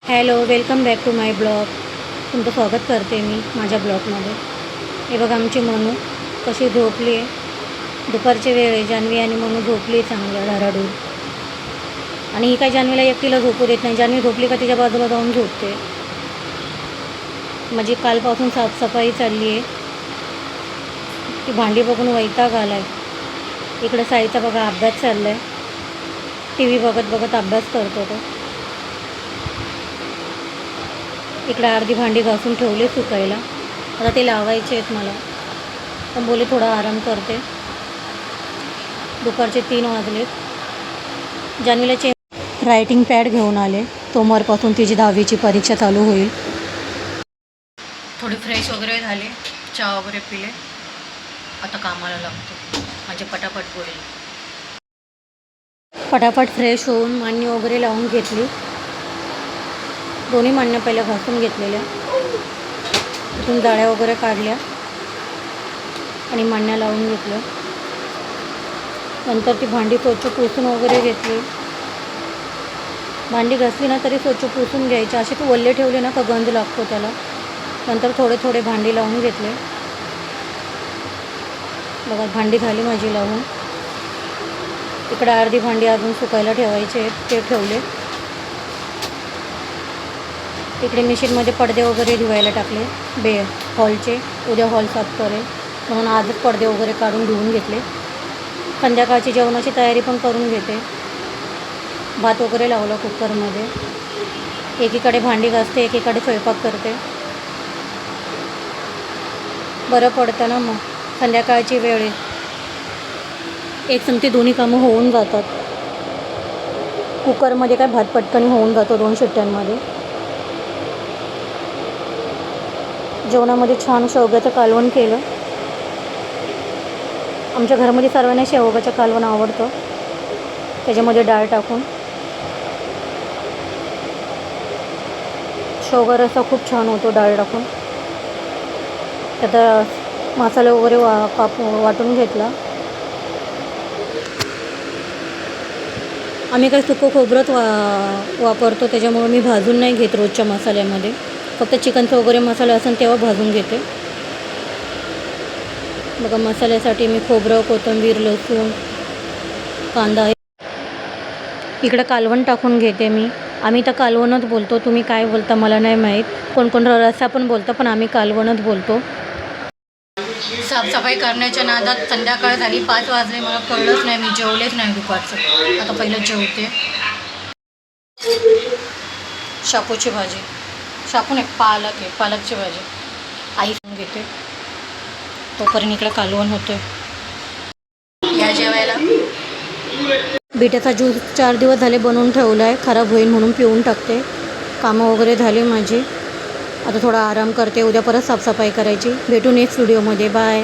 Hello, welcome back to my blog. तुमचं स्वागत करते मी माझ्या ब्लॉगमध्ये. हे बघा आमची मनू कशी झोपली आहे. दुपारची वेळ आहे. जान्हवी आणि मनू झोपली आहे चांगलं धडाडून. आणि ही काय जान्हवीला एकटीला झोपू देत नाही. जान्हवी झोपली का तिच्या बाजूला जाऊन झोपते. म्हणजे कालपासून साफसफाई चालली आहे. ती भांडी बघून वैताग आला आहे. इकडं साईचा बघा अभ्यास चालला आहे. टी व्ही बघत बघत अभ्यास करतो तो. इकडे अर्धी भांडी घासून ठेवले सुकायला. आता ते लावायचे आहेत मला, पण बोले थोडा आराम करते. दुपारचे 3 वाजलेत. जान्हवीला रायटिंग पॅड घेऊन आले. सोमवारपासून तिची 10वीची परीक्षा चालू होईल. थोडी फ्रेश वगैरे झाले, चहा वगैरे पिले. आता कामाला लागतो. म्हणजे पटापट होईल. पटापट फ्रेश होऊन मांडणी वगैरे लावून घेतली. दोन्ही मांडण्या पहिल्या घासून घेतलेल्या, तिथून जाळ्या वगैरे काढल्या आणि मांडण्या लावून घेतल्या. नंतर ती भांडी स्वच्छ पुसून वगैरे घेतली. भांडी घासली ना तरी स्वच्छ पुसून घ्यायची. असे तू ओल्ले ठेवले ना का गंध लागतो त्याला. नंतर थोडे थोडे भांडी लावून घेतले. बघा भांडी झाली माझी लावून. इकडे अर्धी भांडी अजून सुकायला ठेवायचे आहेत, ते ठेवले. इकडे मशीनमध्ये पडदे वगैरे धुवायला टाकले हॉलचे. उद्या हॉल साफ करेल म्हणून आजच पडदे वगैरे काढून धुवून घेतले. संध्याकाळची जेवणाची तयारी पण करून घेते. भात वगैरे लावला कुकरमध्ये. एकीकडे भांडी घासते, एकीकडे स्वयंपाक करते. बरं पडतं ना मग. संध्याकाळची वेळ आहे, एक संगती दोन्ही कामं होऊन जातात. कुकरमध्ये काय भात पटकन होऊन जातो 2 शिट्ट्यांमध्ये. जेवणामध्ये छान शेवग्याचं कालवण केलं. आमच्या घरामध्ये सर्वांना शेवग्याचं कालवण आवडतं. त्याच्यामध्ये डाळ टाकून शेवगा रस्सा खूप छान होतो डाळ टाकून. त्यात मसाले वगैरे वाटून घेतला. आम्ही काही सुकं खोबरंच वापरतो, त्याच्यामुळे मी भाजून नाही घेत रोजच्या मसाल्यामध्ये. फक्त चिकनचा वगैरे मसाला असेल तेव्हा भाजून घेते. बघा मसाल्यासाठी मी खोबरं, कोथिंबीर, लसूण, कांदा. इकडं कालवण टाकून घेते मी. आम्ही तर कालवणच बोलतो. तुम्ही काय बोलता मला नाही माहीत. कोण कोण रस्सा पण बोलतं, पण आम्ही कालवणच बोलतो. साफसफाई करण्याच्या नादात संध्याकाळ झाली. 5 वाजले. मला कळलंच नाही, मी जेवलेच नाही दुपारचं. आता पहिलं जेवते. शापूची भाजी, शापू नाही पालक आहे, पालकची भाजी आई घेते. तोपर्यंत इकडं कालवण होतं. या जेवायला. बिट्याचा ज्यूस 4 दिवस झाले बनवून ठेवला आहे. खराब होईल म्हणून पिऊन टाकते. कामं वगैरे झाली माझी. आता थोडा आराम करते. उद्या परत साफसफाई करायची. भेटू नेक्स्ट व्हिडिओमध्ये. बाय.